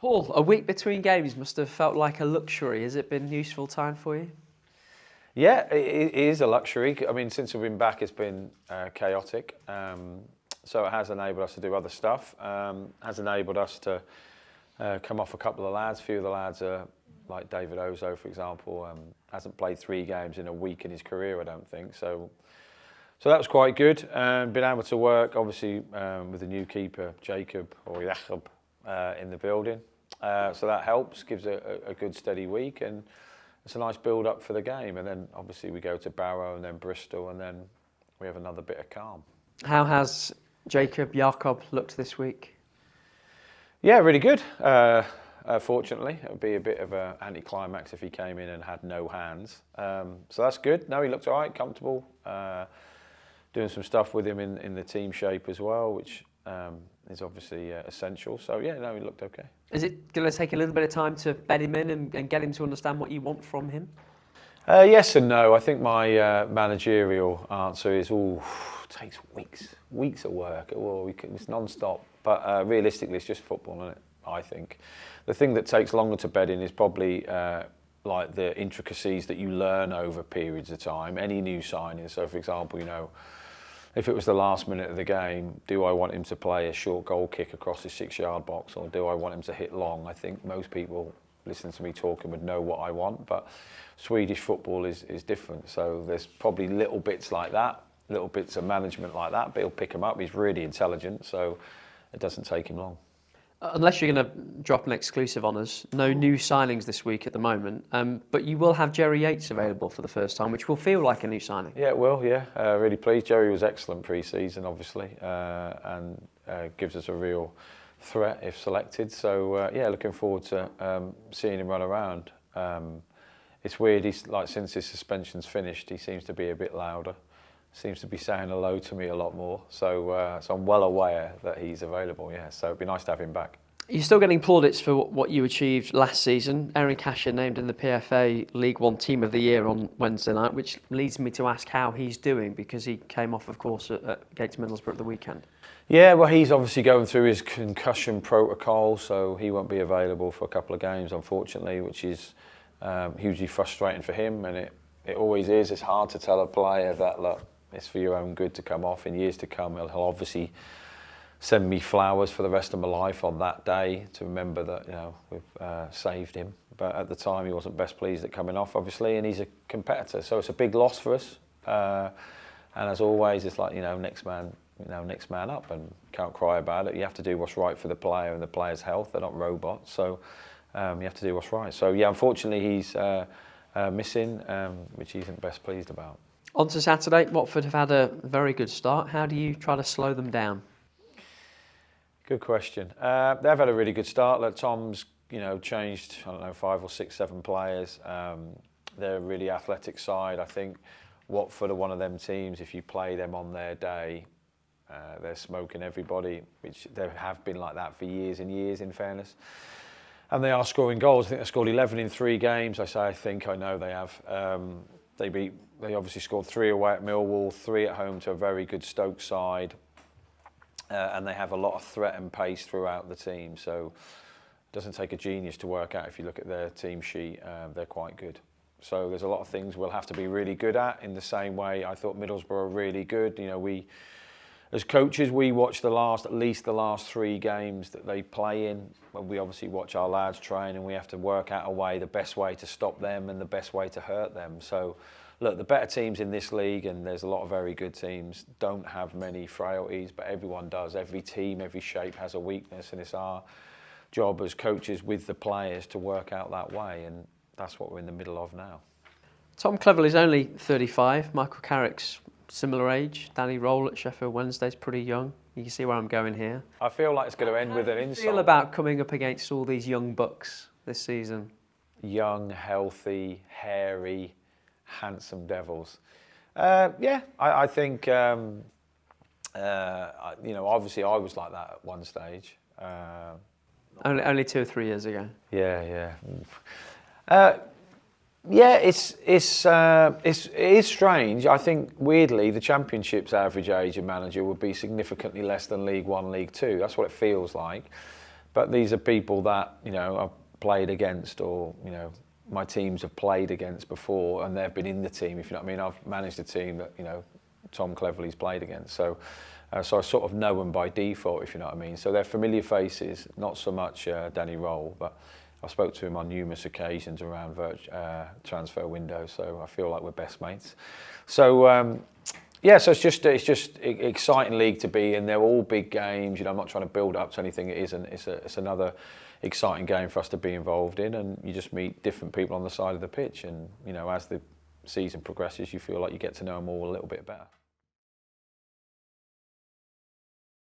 Paul, a week between games must have felt like a luxury. Has it been a useful time for you? Yeah, it is a luxury. I mean, since we've been back, it's been chaotic. So it has enabled us to do other stuff. Has enabled us to come off a couple of lads. A few of the lads are, like David Ozo, for example, hasn't played 3 games in a week in his career, I don't think. So that was quite good. Been able to work, obviously, with the new keeper, Jacob, in the building. So that helps, gives a good steady week, and it's a nice build-up for the game. And then, obviously, we go to Barrow and then Bristol, and then we have another bit of calm. How has Jacob looked this week? Yeah, really good. Fortunately, it would be a bit of an anticlimax if he came in and had no hands. So that's good. No, he looked all right, comfortable. Doing some stuff with him in the team shape as well, which is obviously essential. So yeah, no, he looked okay. Is it going to take a little bit of time to bed him in and get him to understand what you want from him? Yes and no. I think my managerial answer is, takes weeks of work. It's non-stop. But realistically, it's just football, isn't it? I think. The thing that takes longer to bed in is probably like the intricacies that you learn over periods of time. Any new signing. So, for example, if it was the last minute of the game, do I want him to play a short goal kick across his 6-yard box, or do I want him to hit long? I think most people listening to me talking would know what I want, but Swedish football is different. So there's probably little bits like that, little bits of management like that, but he'll pick them up. He's really intelligent, so it doesn't take him long. Unless you're going to drop an exclusive on us, no new signings this week at the moment, but you will have Jerry Yates available for the first time, which will feel like a new signing. Yeah, it will, yeah. Really pleased. Jerry was excellent pre-season, obviously, and gives us a real threat if selected. So, yeah, looking forward to seeing him run around. It's weird, he's like, since his suspension's finished, he seems to be a bit louder. Seems to be saying hello to me a lot more. So I'm well aware that he's available, yeah. So it'd be nice to have him back. You're still getting plaudits for what you achieved last season. Erin Casher named in the PFA League One Team of the Year on Wednesday night, which leads me to ask how he's doing, because he came off, of course, against Middlesbrough at the weekend. Yeah, well, he's obviously going through his concussion protocol, so he won't be available for a couple of games, unfortunately, which is hugely frustrating for him, and it always is. It's hard to tell a player that, look, it's for your own good to come off. In years to come, he'll obviously send me flowers for the rest of my life on that day to remember that we've saved him. But at the time, he wasn't best pleased at coming off, obviously, and he's a competitor, so it's a big loss for us. And as always, it's like next man up, and can't cry about it. You have to do what's right for the player and the player's health. They're not robots, so you have to do what's right. So yeah, unfortunately, he's missing, which he isn't best pleased about. On to Saturday, Watford have had a very good start. How do you try to slow them down? Good question. They've had a really good start. Like Tom's, changed, 5 or 6, 7 players. They're a really athletic side. I think Watford are one of them teams, if you play them on their day, they're smoking everybody, which they have been like that for years and years, in fairness. And they are scoring goals. I think they scored 11 in 3 games. I know they have. They obviously scored 3 away at Millwall, 3 at home to a very good Stoke side, and they have a lot of threat and pace throughout the team. So it doesn't take a genius to work out. If you look at their team sheet, they're quite good. So there's a lot of things we'll have to be really good at. In the same way, I thought Middlesbrough were really good. We, as coaches, we watch at least the last 3 games that they play in. When we obviously watch our lads train, and we have to work out the best way to stop them and the best way to hurt them. So, look, the better teams in this league, and there's a lot of very good teams, don't have many frailties, but everyone does. Every team, every shape has a weakness, and it's our job as coaches with the players to work out that way, and that's what we're in the middle of now. Tom Cleverley's only 35. Michael Carrick's similar age. Danny Roll at Sheffield Wednesday's pretty young. You can see where I'm going here. I feel like it's going to end with an insult. How do you feel about coming up against all these young bucks this season? Young, healthy, hairy, handsome devils. I think, obviously I was like that at one stage. Only 2 or 3 years ago. Yeah. It is strange. I think, weirdly, the Championship's average age of manager would be significantly less than League One, League Two. That's what it feels like. but these are people that, you know, I've played against, or, you know, my teams have played against before, and they've been in the team, if you know what I mean. I've managed a team that, you know, Tom Cleverley's played against. So I sort of know them by default, if you know what I mean. So they're familiar faces, not so much Danny Roll, but I spoke to him on numerous occasions around transfer windows, so I feel like we're best mates. So yeah, so it's just exciting league to be in. They're all big games. You know, I'm not trying to build up to anything. It isn't. It's another exciting game for us to be involved in, and you just meet different people on the side of the pitch. And you know, as the season progresses, you feel like you get to know them all a little bit better.